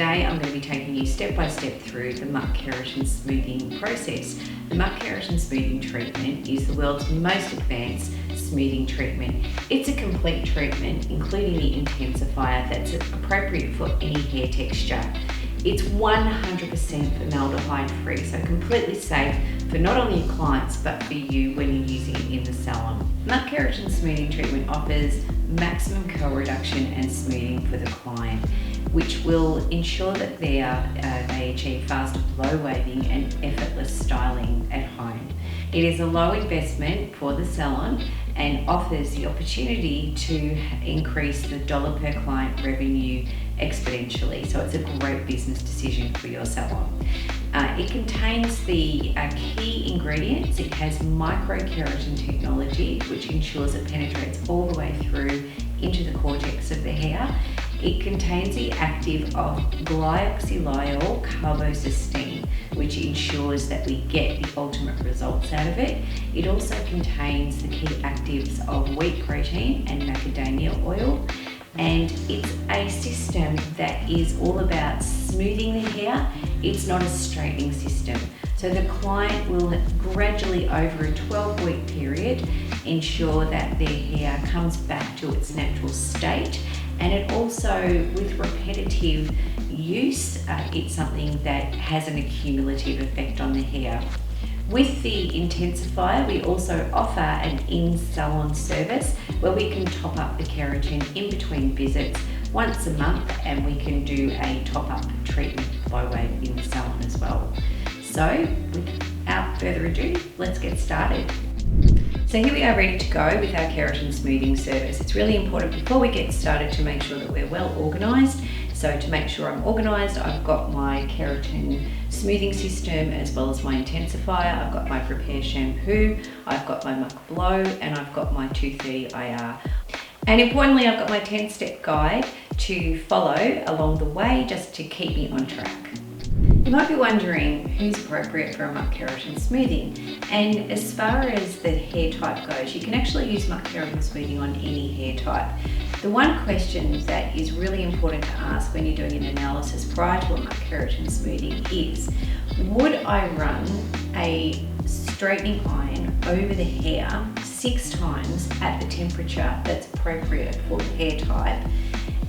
Today I'm going to be taking you step by step through the Muk Keratin Smoothing process. The Muk Keratin Smoothing Treatment is the world's most advanced smoothing treatment. It's a complete treatment, including the intensifier that's appropriate for any hair texture. It's 100% formaldehyde free, so completely safe for not only your clients but for you when you're using it in the salon. Muk Keratin Smoothing Treatment offers maximum curl reduction and smoothing for the client, which will ensure that they achieve fast blow waving and effortless styling at home. It is a low investment for the salon and offers the opportunity to increase the dollar per client revenue exponentially. So it's a great business decision for your salon. It contains the key ingredients. It has microkeratin technology, which ensures it penetrates all the way through into the cortex of the hair. It contains the active of glyoxylyl carbocysteine, which ensures that we get the ultimate results out of it. It also contains the key actives of wheat protein and macadamia oil. And it's a system that is all about smoothing the hair. It's not a straightening system. So the client will gradually, over a 12-week period, ensure that their hair comes back to its natural state. And it also, with repetitive use, it's something that has an accumulative effect on the hair. With the intensifier, we also offer an in-salon service where we can top up the keratin in between visits once a month, and we can do a top-up treatment by way in the salon as well. So, without further ado, let's get started. So here we are ready to go with our keratin smoothing service. It's really important before we get started to make sure that we're well organised. So to make sure I'm organised, I've got my keratin smoothing system as well as my intensifier. I've got my Prepare shampoo, I've got my Muk Blow, and I've got my 230 IR. And importantly, I've got my 10-step guide to follow along the way just to keep me on track. You might be wondering who's appropriate for a Muk Keratin smoothing, and as far as the hair type goes, you can actually use Muk Keratin smoothing on any hair type. The one question that is really important to ask when you're doing an analysis prior to a Muk Keratin smoothing is, would I run a straightening iron over the hair 6 times at the temperature that's appropriate for the hair type?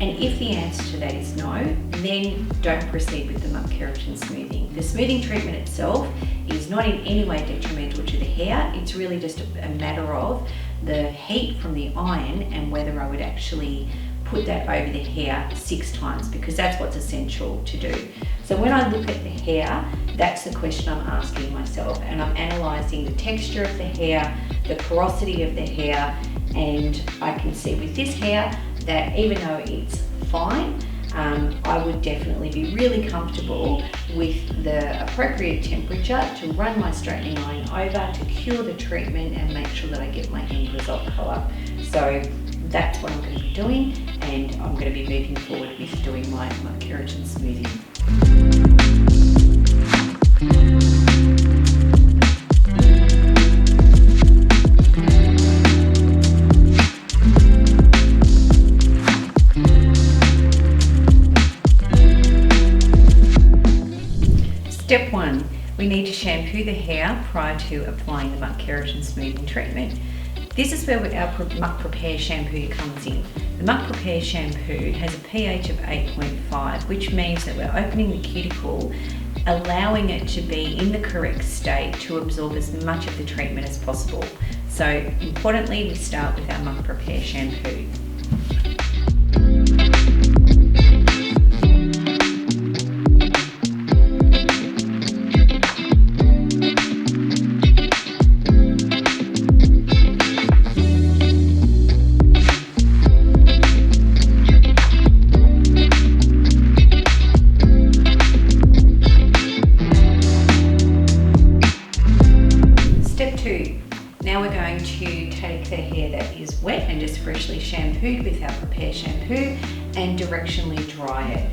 And if the answer to that is no, then don't proceed with the Muk Keratin smoothing. The smoothing treatment itself is not in any way detrimental to the hair. It's really just a matter of the heat from the iron and whether I would actually put that over the hair 6 times, because that's what's essential to do. So when I look at the hair, that's the question I'm asking myself, and I'm analysing the texture of the hair, the porosity of the hair, and I can see with this hair that even though it's fine, I would definitely be really comfortable with the appropriate temperature to run my straightening iron over to cure the treatment and make sure that I get my end result colour. So that's what I'm going to be doing, and I'm going to be moving forward with doing my Muk Keratin smoothing. Step 1, we need to shampoo the hair prior to applying the Muk Keratin smoothing treatment. This is where our Muk Prepare shampoo comes in. The Muk Prepare shampoo has a pH of 8.5, which means that we're opening the cuticle, allowing it to be in the correct state to absorb as much of the treatment as possible. So importantly, we start with our Muk Prepare shampoo. Now we're going to take the hair that is wet and just freshly shampooed with our Prepare shampoo and directionally dry it.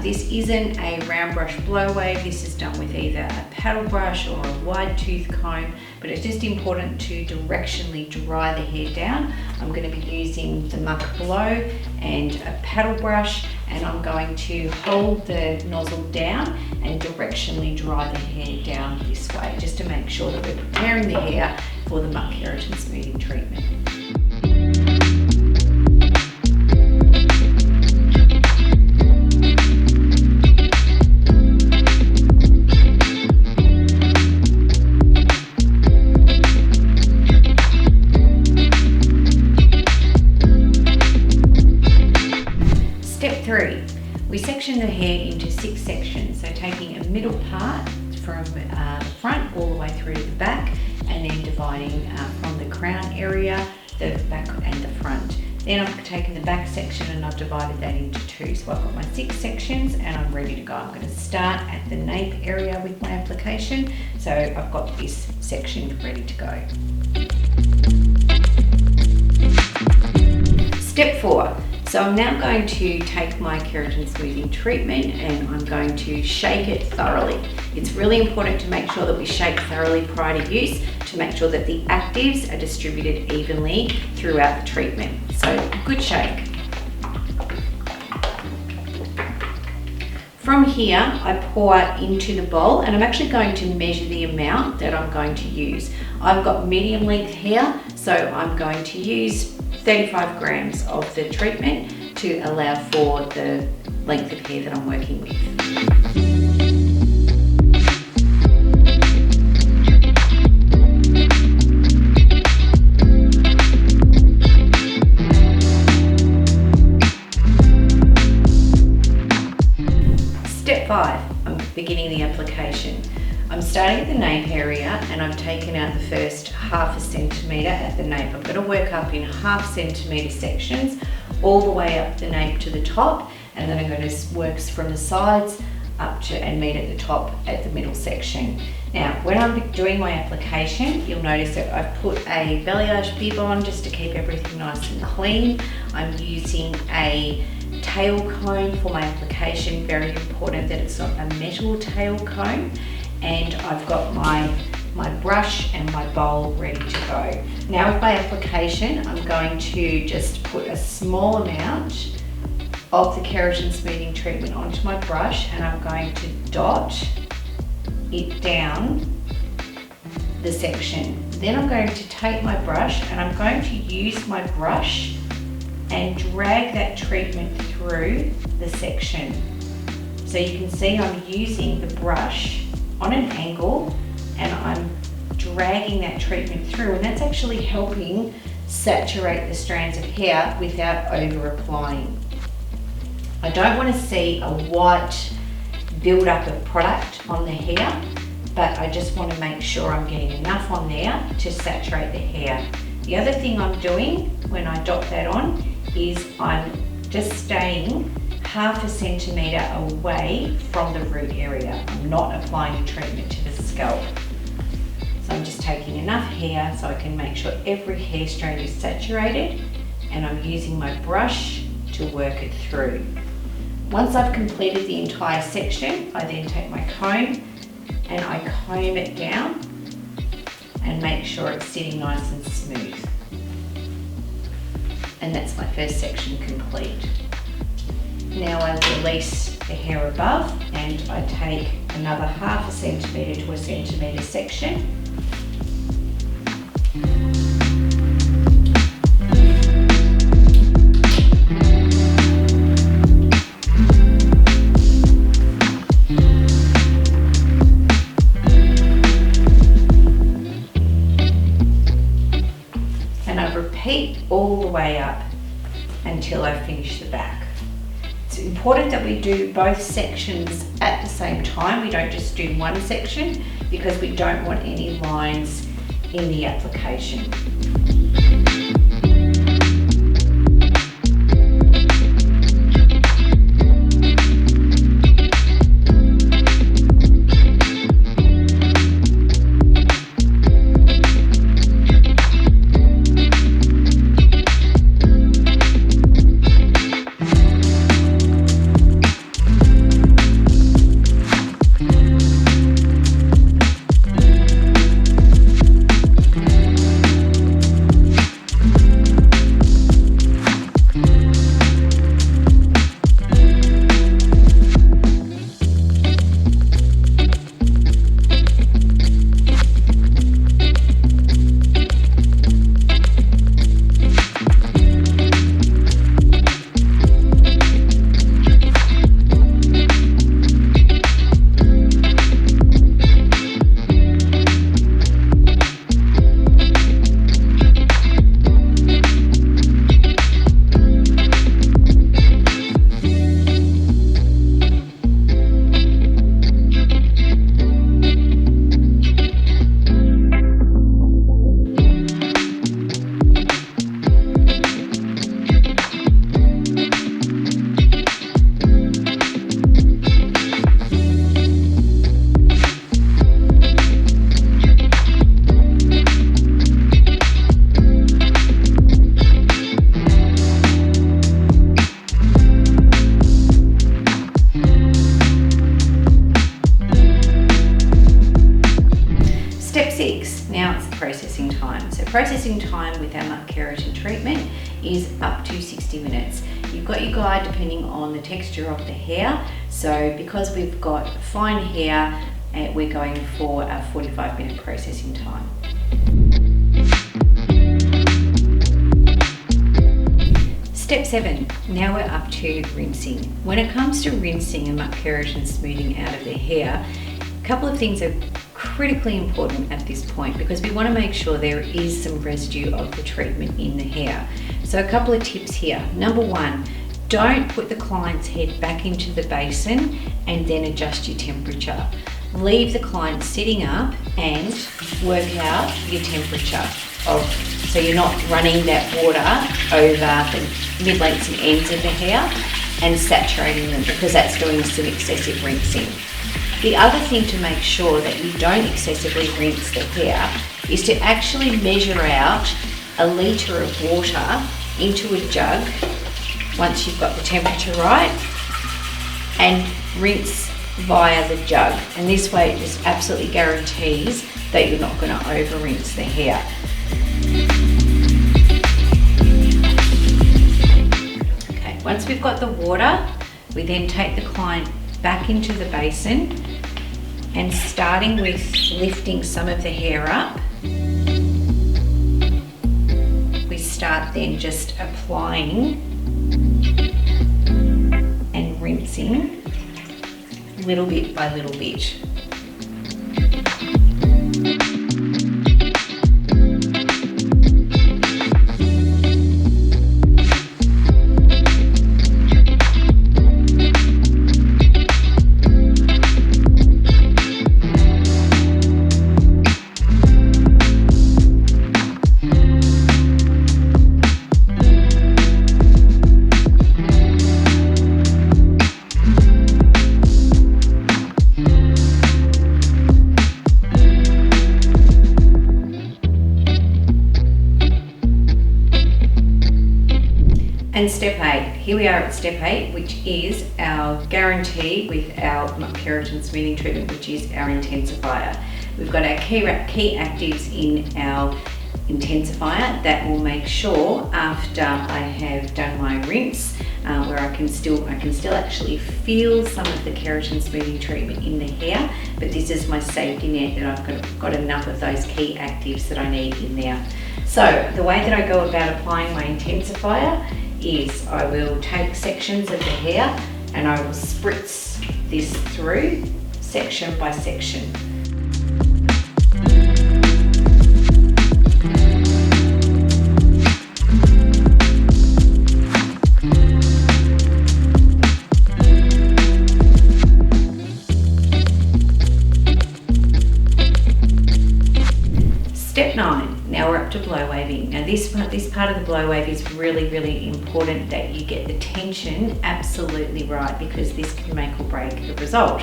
This isn't a round brush blow wave. This is done with either a paddle brush or a wide tooth comb, but it's just important to directionally dry the hair down. I'm going to be using the Muk Blow and a paddle brush, and I'm going to hold the nozzle down and directionally dry the hair down this way, just to make sure that we're preparing the hair for the Muk Keratin Smoothing Treatment. Step 3, we section the hair into 6 sections, so taking a middle part from the front all the way through to the back, and then dividing from the crown area, the back and the front. Then I've taken the back section and I've divided that into 2. So I've got my 6 sections and I'm ready to go. I'm going to start at the nape area with my application. So I've got this section ready to go. Step 4. So I'm now going to take my Keratin Smoothing Treatment and I'm going to shake it thoroughly. It's really important to make sure that we shake thoroughly prior to use, to make sure that the actives are distributed evenly throughout the treatment. So good shake. From here, I pour into the bowl, and I'm actually going to measure the amount that I'm going to use. I've got medium length hair, so I'm going to use 35 grams of the treatment to allow for the length of hair that I'm working with. Step 5, I'm beginning the application. I'm starting at the nape area and I've taken out the first ½ centimetre at the nape. I'm going to work up in ½ centimetre sections all the way up the nape to the top, and then I'm going to work from the sides up to and meet at the top at the middle section. Now when I'm doing my application, you'll notice that I've put a balayage bib on just to keep everything nice and clean. I'm using a tail comb for my application. Very important that it's not a metal tail comb. And I've got my brush and my bowl ready to go. Now with my application, I'm going to just put a small amount of the Keratin Smoothing Treatment onto my brush, and I'm going to dot it down the section. Then I'm going to take my brush and I'm going to use my brush and drag that treatment through the section. So you can see I'm using the brush on an angle and I'm dragging that treatment through, and that's actually helping saturate the strands of hair without over applying. I don't want to see a white build-up of product on the hair, but I just want to make sure I'm getting enough on there to saturate the hair. The other thing I'm doing when I dot that on is I'm just staying ½ centimetre away from the root area. I'm not applying the treatment to the scalp. So I'm just taking enough hair so I can make sure every hair strand is saturated, and I'm using my brush to work it through. Once I've completed the entire section, I then take my comb and I comb it down and make sure it's sitting nice and smooth. And that's my first section complete. Now I release the hair above and I take another ½ centimetre to 1 centimetre section. And I repeat all the way up until I finish the back. It's important that we do both sections at the same time. We don't just do one section because we don't want any lines in the application. 6, now it's processing time. So processing time with our Muk Keratin treatment is up to 60 minutes. You've got your guide depending on the texture of the hair. So because we've got fine hair, we're going for a 45-minute processing time. Step 7, now we're up to rinsing. When it comes to rinsing and Muk Keratin smoothing out of the hair, a couple of things are critically important at this point because we want to make sure there is some residue of the treatment in the hair. So a couple of tips here. Number 1, don't put the client's head back into the basin and then adjust your temperature. Leave the client sitting up and work out your temperature so you're not running that water over the mid-lengths and ends of the hair and saturating them, because that's doing some excessive rinsing. The other thing to make sure that you don't excessively rinse the hair is to actually measure out a litre of water into a jug once you've got the temperature right and rinse via the jug. And this way it just absolutely guarantees that you're not going to over rinse the hair. Okay, once we've got the water, we then take the client back into the basin and starting with lifting some of the hair up, we start then just applying and rinsing little bit by little bit. And step 8, here we are at step 8, which is our guarantee with our Muk Keratin smoothing treatment, which is our intensifier. We've got our key actives in our intensifier that will make sure after I have done my rinse, where I can still actually feel some of the keratin smoothing treatment in the hair, but this is my safety net that I've got enough of those key actives that I need in there. So the way that I go about applying my intensifier is I will take sections of the hair and I will spritz this through section by section. Step 9. Now we're up to blow waving. Now this part of the blow wave is really important that you get the tension absolutely right, because this can make or break the result.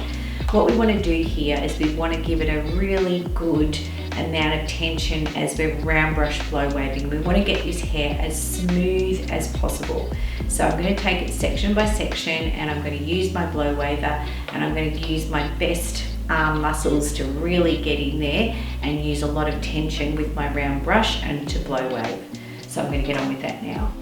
What we want to do here is we want to give it a really good amount of tension as we're round brush blow waving. We want to get this hair as smooth as possible. So I'm going to take it section by section and I'm going to use my blow waver and I'm going to use my best arm muscles to really get in there and use a lot of tension with my round brush and to blow wave. So I'm going to get on with that now.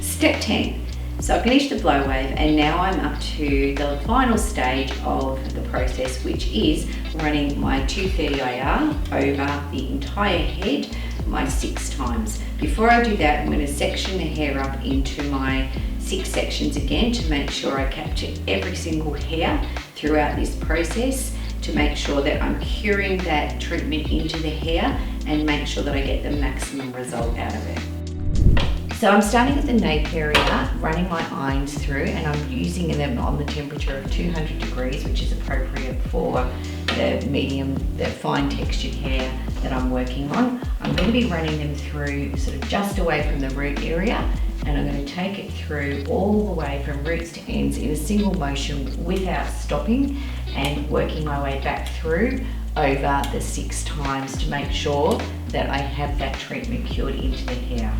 Step 10. So I finished the blow wave and now I'm up to the final stage of the process, which is running my 230 IR over the entire head, my 6 times. Before I do that, I'm going to section the hair up into my 6 sections again to make sure I capture every single hair throughout this process, to make sure that I'm curing that treatment into the hair and make sure that I get the maximum result out of it. So I'm starting at the nape area, running my irons through, and I'm using them on the temperature of 200 degrees, which is appropriate for the medium, the fine textured hair that I'm working on. I'm going to be running them through sort of just away from the root area, and I'm going to take it through all the way from roots to ends in a single motion without stopping, and working my way back through over the 6 times to make sure that I have that treatment cured into the hair.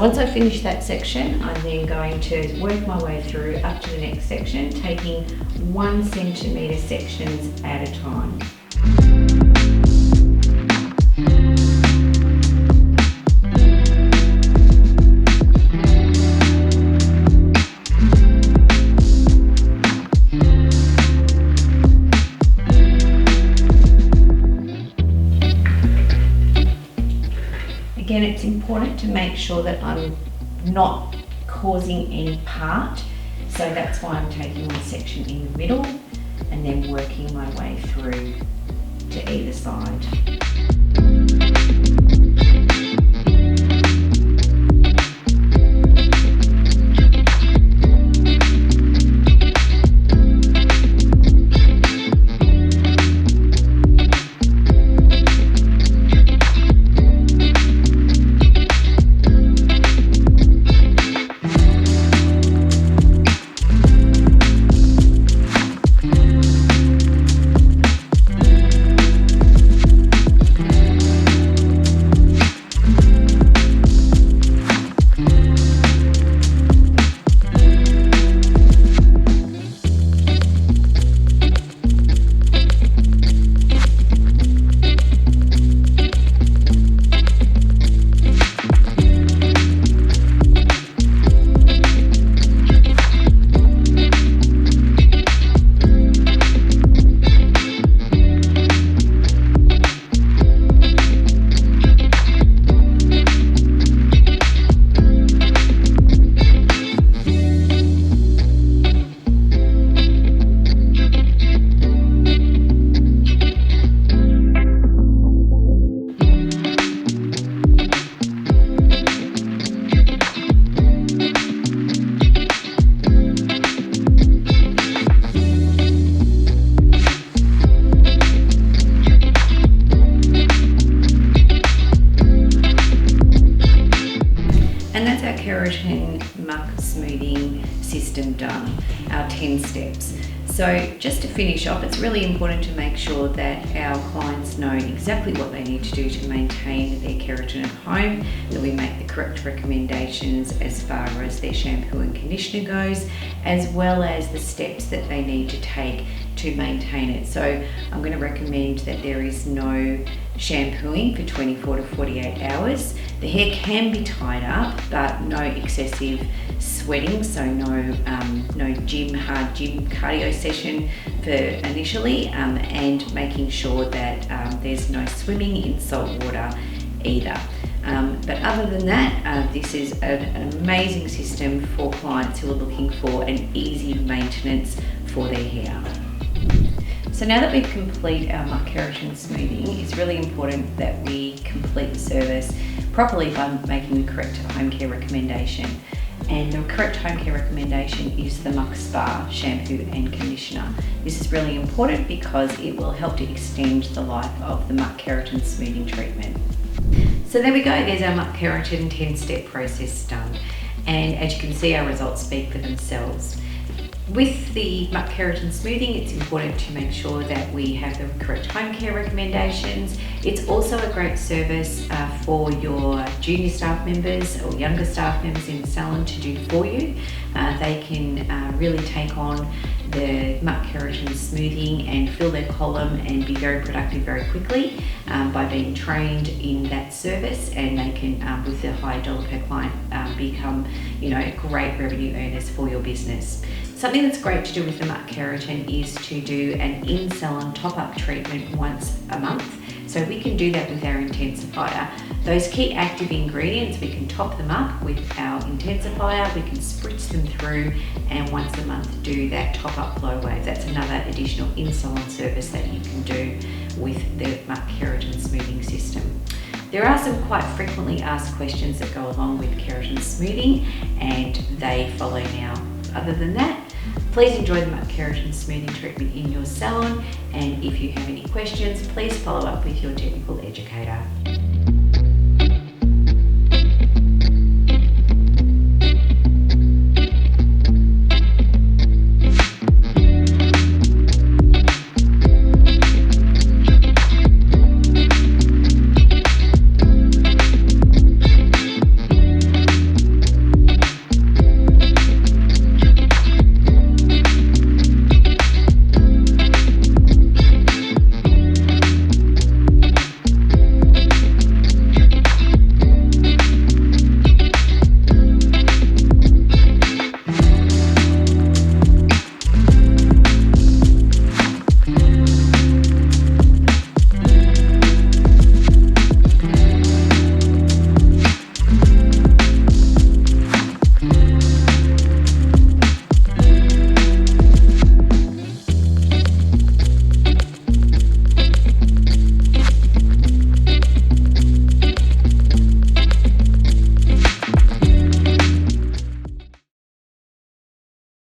Once I finish that section, I'm then going to work my way through up to the next section, taking 1 centimetre sections at a time. Again, it's important to make sure that I'm not causing any part, so that's why I'm taking one section in the middle and then working my way through to either side. Keratin Muk smoothing system done, our 10 steps. So just to finish off, it's really important to make sure that our clients know exactly what they need to do to maintain their keratin at home, that we make the correct recommendations as far as their shampoo and conditioner goes, as well as the steps that they need to take to maintain it. So I'm going to recommend that there is no shampooing for 24 to 48 hours. The hair can be tied up, but no excessive sweating, so no hard gym cardio session for initially, and making sure that there's no swimming in salt water either. But other than that, this is an amazing system for clients who are looking for an easy maintenance for their hair. So now that we've completed our Muk Keratin smoothing, it's really important that we complete the service properly by making the correct home care recommendation. And the correct home care recommendation is the Muk Spa shampoo and conditioner. This is really important because it will help to extend the life of the Muk Keratin smoothing treatment. So there we go, there's our Muk Keratin 10-step process done. And as you can see, our results speak for themselves. With the Muk Keratin Smoothing, it's important to make sure that we have the correct home care recommendations. It's also a great service for your junior staff members or younger staff members in the salon to do for you. They can really take on the Muk Keratin Smoothing and fill their column and be very productive very quickly by being trained in that service, and they can, with the high dollar per client, become, great revenue earners for your business. Something that's great to do with the Muk Keratin is to do an in-salon top-up treatment once a month. So we can do that with our intensifier. Those key active ingredients, we can top them up with our intensifier, we can spritz them through, and once a month do that top-up blow wave. That's another additional in-salon service that you can do with the Muk Keratin smoothing system. There are some quite frequently asked questions that go along with keratin smoothing, and they follow now. Other than that, please enjoy the Muk Keratin Smoothing Treatment in your salon, and if you have any questions, please follow up with your technical educator.